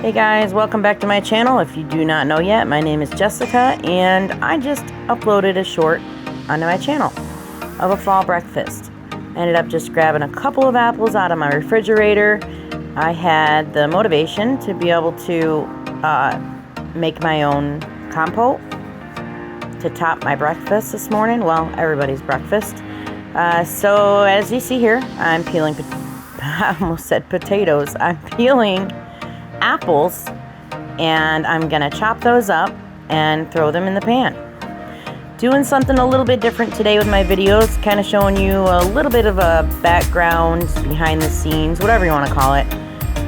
Hey guys, welcome back to my channel. If you do not know yet, my name is Jessica and I just uploaded a short onto my channel of a fall breakfast. I ended up just grabbing a couple of apples out of my refrigerator. I had the motivation to be able to make my own compote to top my breakfast this morning. Well, everybody's breakfast. So as you see here, I'm peeling, I almost said potatoes. I'm peeling apples and I'm gonna chop those up and throw them in the pan. Doing something a little bit different today with my videos, kind of showing you a little bit of a background, behind the scenes, whatever you want to call it,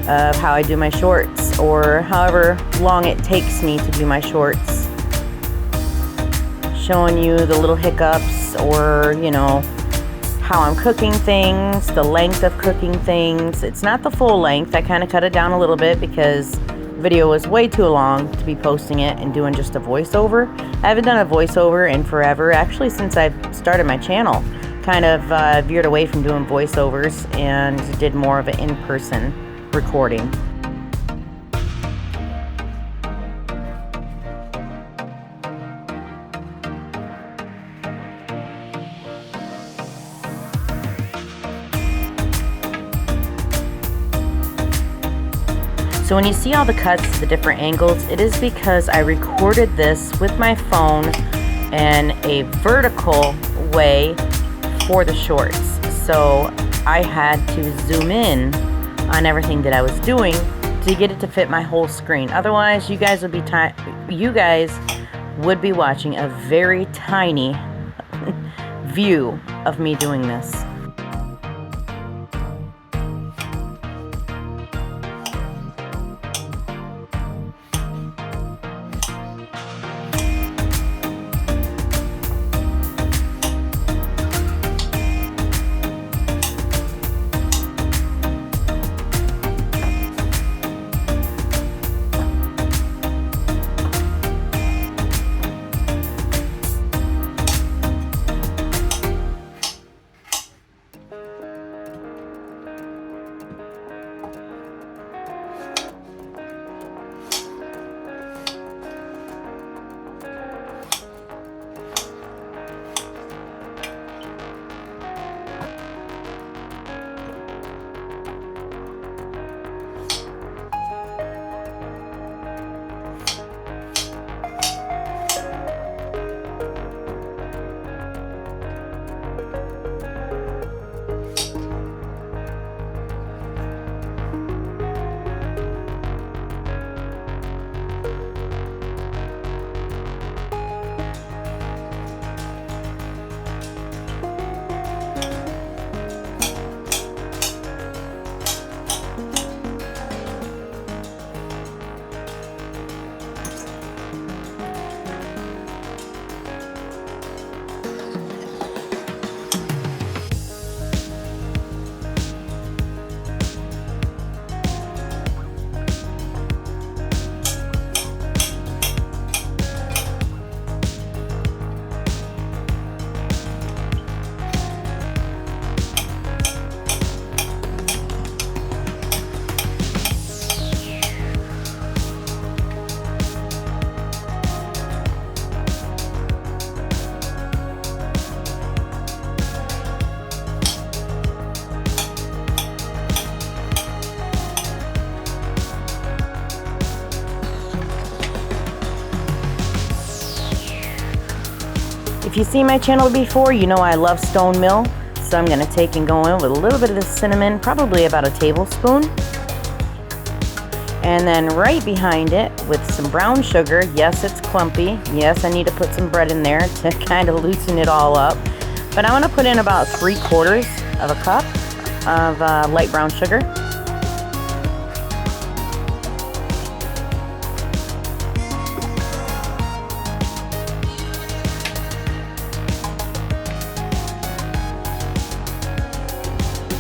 of how I do my shorts, or however long it takes me to do my shorts. Showing you the little hiccups, or you know, how I'm cooking things, the length of cooking things. It's not the full length. I kind of cut it down a little bit because the video was way too long to be posting it and doing just a voiceover. I haven't done a voiceover in forever, actually since I started my channel. Kind of veered away from doing voiceovers and did more of an in-person recording. So when you see all the cuts, the different angles, it is because I recorded this with my phone in a vertical way for the shorts. So I had to zoom in on everything that I was doing to get it to fit my whole screen. Otherwise, you guys would be watching a very tiny view of me doing this. If you've seen my channel before, you know I love stone mill. So I'm gonna take and go in with a little bit of the cinnamon, probably about a tablespoon. And then right behind it with some brown sugar. Yes, it's clumpy. Yes, I need to put some bread in there to kind of loosen it all up. But I'm gonna put in about 3/4 of a cup of light brown sugar.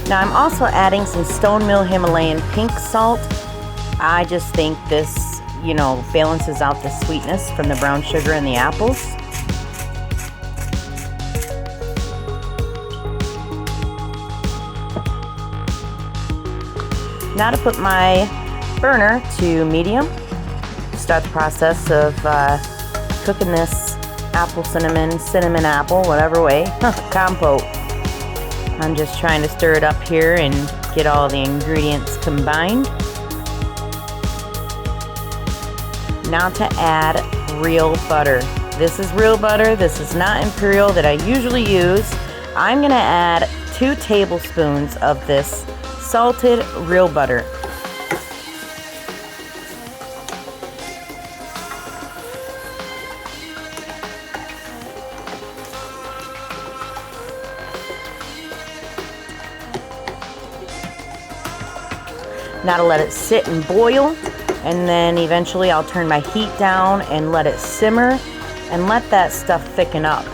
Now I'm also adding some Stone Mill Himalayan pink salt. I just think this, you know, balances out the sweetness from the brown sugar and the apples. Now to put my burner to medium. Start the process of cooking this cinnamon apple, whatever way, compote. I'm just trying to stir it up here and get all the ingredients combined. Now to add real butter. This is real butter. This is not imperial that I usually use. I'm going to add 2 tablespoons of this salted real butter. Now to let it sit and boil, and then eventually I'll turn my heat down and let it simmer and let that stuff thicken up.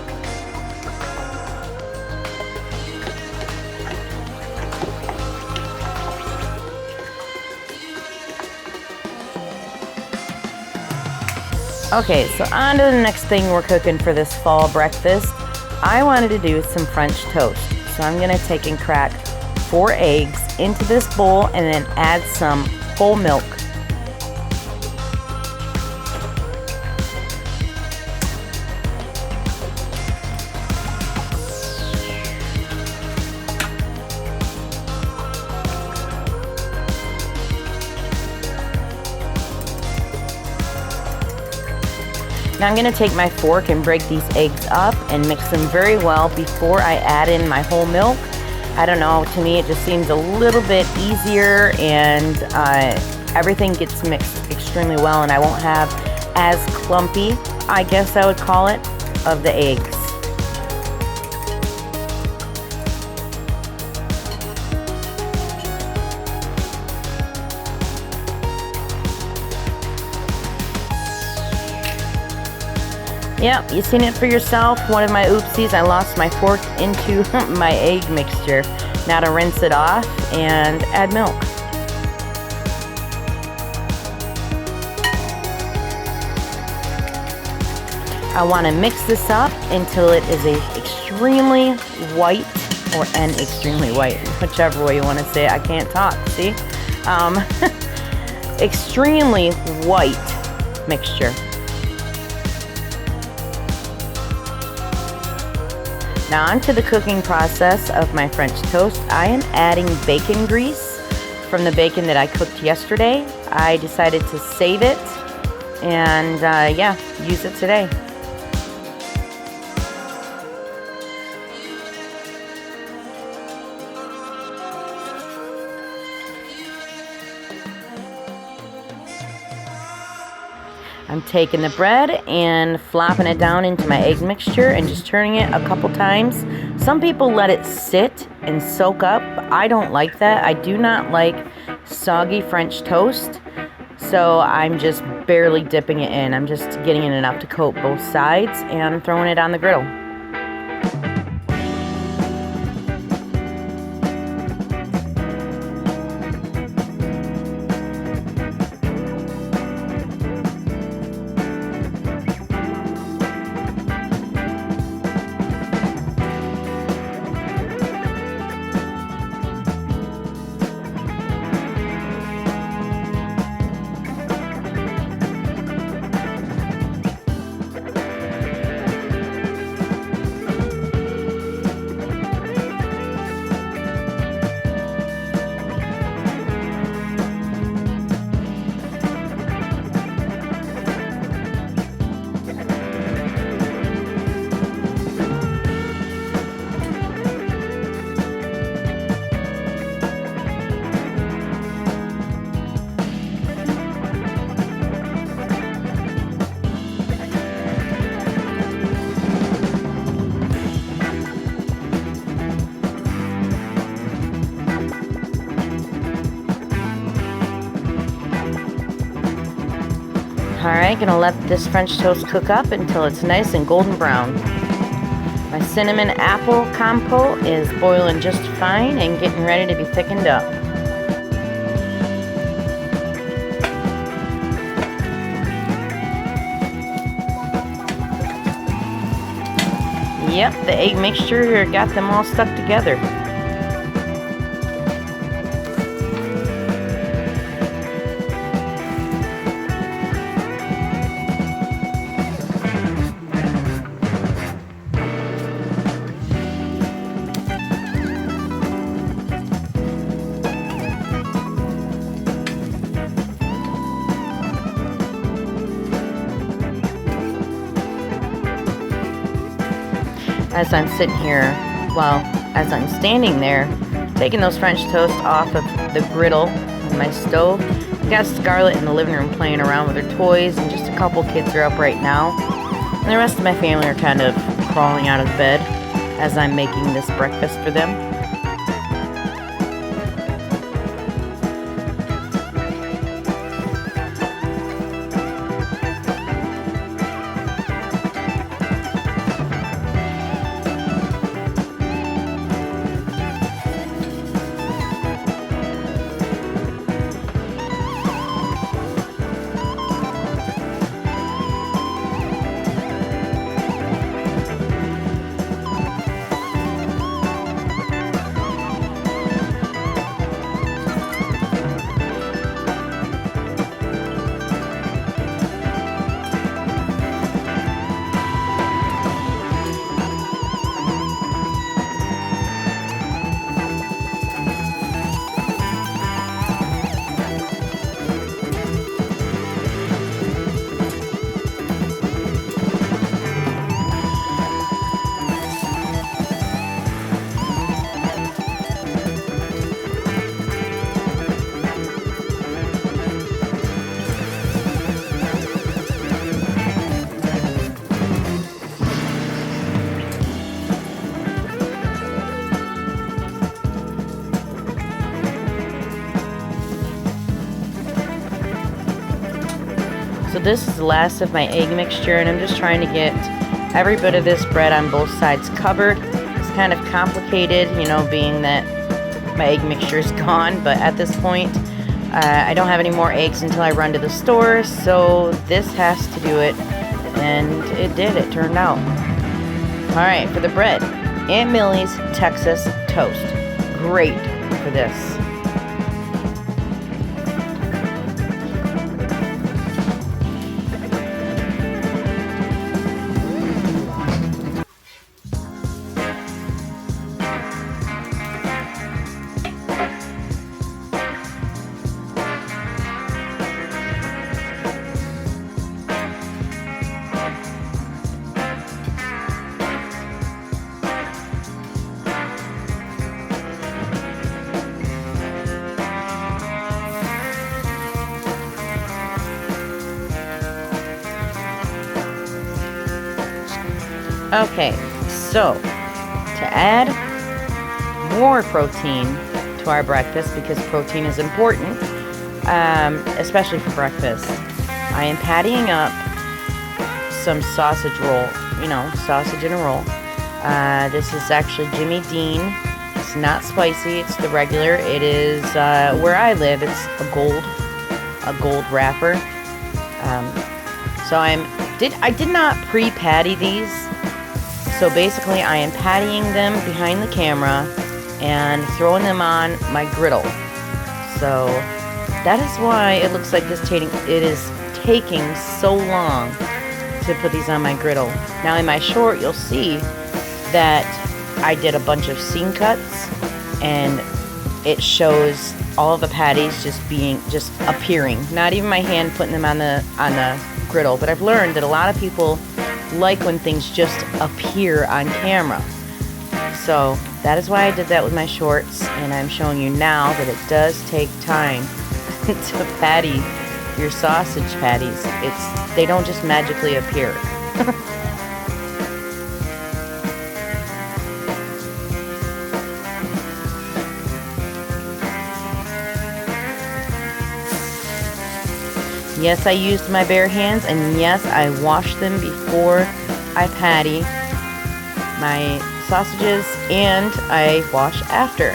Okay, so on to the next thing we're cooking for this fall breakfast. I wanted to do some French toast. So I'm going to take and crack 4 eggs into this bowl and then add some whole milk. Now I'm going to take my fork and break these eggs up and mix them very well before I add in my whole milk. I don't know, to me it just seems a little bit easier, and everything gets mixed extremely well, and I won't have as clumpy, I guess I would call it, of the eggs. Yep, you've seen it for yourself. One of my oopsies, I lost my fork into my egg mixture. Now to rinse it off and add milk. I want to mix this up until it is extremely white, or extremely white, whichever way you want to say it. I can't talk, see? Extremely white mixture. Now onto the cooking process of my French toast. I am adding bacon grease from the bacon that I cooked yesterday. I decided to save it and yeah, use it today. I'm taking the bread and flopping it down into my egg mixture and just turning it a couple times. Some people let it sit and soak up. I don't like that. I do not like soggy French toast. So I'm just barely dipping it in. I'm just getting it enough to coat both sides and throwing it on the griddle. Alright, gonna let this French toast cook up until it's nice and golden brown. My cinnamon apple compote is boiling just fine and getting ready to be thickened up. Yep, the egg mixture got them all stuck together. as I'm sitting here, well, as I'm standing there, taking those French toast off of the griddle on my stove. I got Scarlett in the living room playing around with her toys, and just a couple kids are up right now. And the rest of my family are kind of crawling out of bed as I'm making this breakfast for them. So this is the last of my egg mixture, and I'm just trying to get every bit of this bread on both sides covered. It's kind of complicated, you know, being that my egg mixture is gone, but at this point I don't have any more eggs until I run to the store, so this has to do it, and it did. It turned out. Alright, for the bread, Aunt Millie's Texas Toast. Great for this. Okay, so to add more protein to our breakfast, because protein is important, especially for breakfast, I am pattying up some sausage roll, you know, sausage in a roll. This is actually Jimmy Dean. It's not spicy, it's the regular. It is, where I live, it's a gold wrapper. So I did not pre-patty these. So basically I am pattying them behind the camera and throwing them on my griddle. So that is why it looks like it is taking so long to put these on my griddle. Now in my short you'll see that I did a bunch of seam cuts, and it shows all the patties just appearing. Not even my hand putting them on the griddle, but I've learned that a lot of people like when things just appear on camera. So that is why I did that with my shorts, and I'm showing you now that it does take time to patty your sausage patties. They don't just magically appear. Yes, I used my bare hands, and yes, I washed them before I patty my sausages, and I wash after.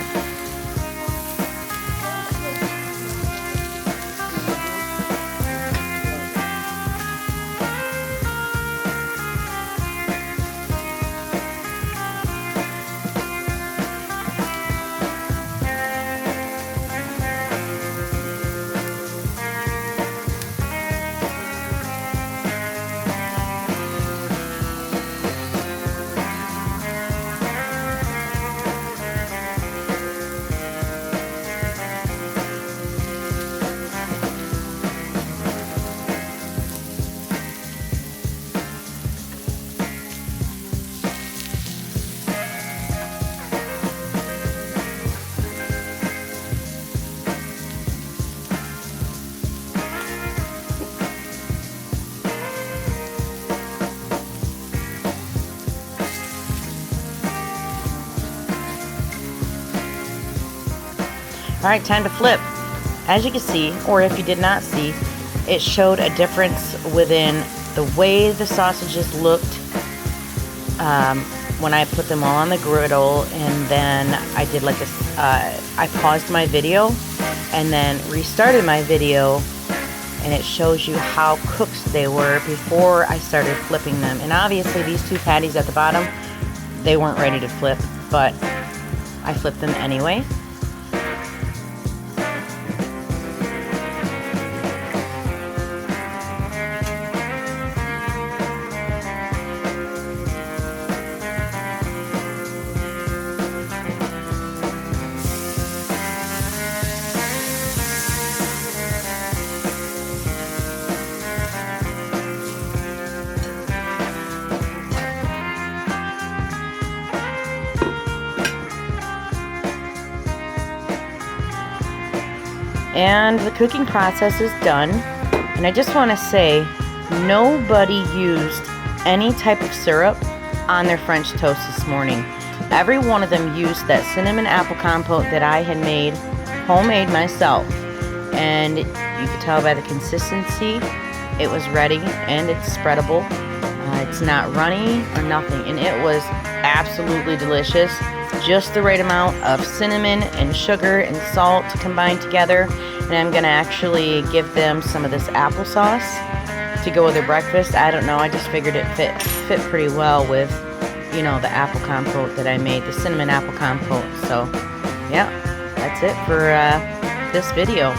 Alright, time to flip. As you can see, or if you did not see, it showed a difference within the way the sausages looked when I put them all on the griddle, and then I did like I paused my video and then restarted my video, and it shows you how cooked they were before I started flipping them. And obviously these two patties at the bottom, they weren't ready to flip, but I flipped them anyway. And the cooking process is done. And I just want to say, nobody used any type of syrup on their French toast this morning. Every one of them used that cinnamon apple compote that I had made homemade myself. And you could tell by the consistency, it was ready and it's spreadable. It's not runny or nothing, and it was absolutely delicious. Just the right amount of cinnamon and sugar and salt combined together. And I'm gonna actually give them some of this applesauce to go with their breakfast. I don't know, I just figured it fit pretty well with, you know, the apple compote that I made, the cinnamon apple compote. So yeah, that's it for this video.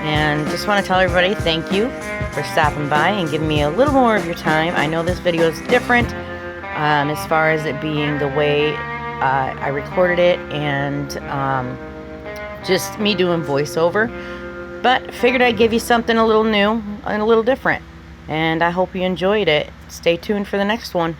And just want to tell everybody thank you for stopping by and giving me a little more of your time. I know this video is different as far as it being the way I recorded it, and just me doing voiceover, but figured I'd give you something a little new and a little different, and I hope you enjoyed it. Stay tuned for the next one.